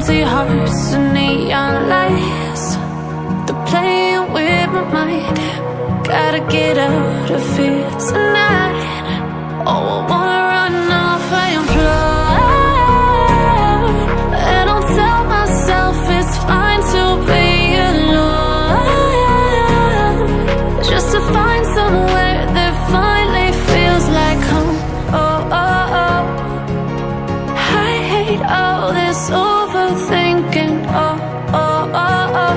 empty hearts and neon lights. They're playing with my mind. Gotta get out of here tonight. Oh, I wanna run off and fly. And I'll tell myself it's fine to be alone, just to find somewhere that finally feels like home. Oh, oh, oh. I hate all this overthinking. Oh, oh, oh, oh.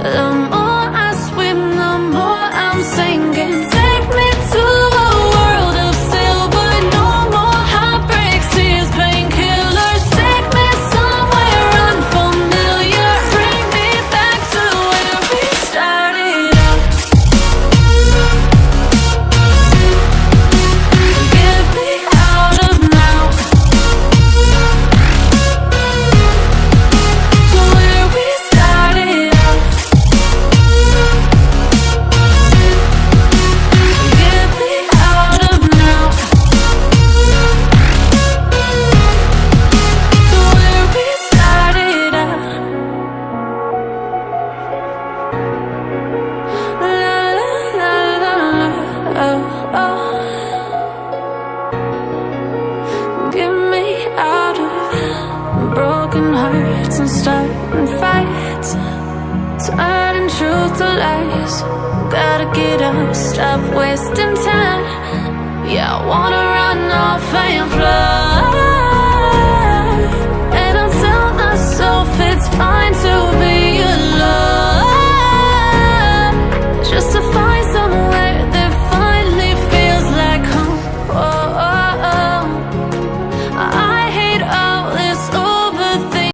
The more I swim, the more I'm sinking. Take me to a world of silver. No more heartbreaks, tears, painkillers. Take me somewhere unfamiliar. Bring me back to where we started out. Get me out of now, to where we started out. Get me out of now, to where we started out. La la la la, oh, oh. Get me out of broken hearts and starting fights, turning truth to lies. Gotta get up, stop wasting time. Yeah, I wanna run off and fly.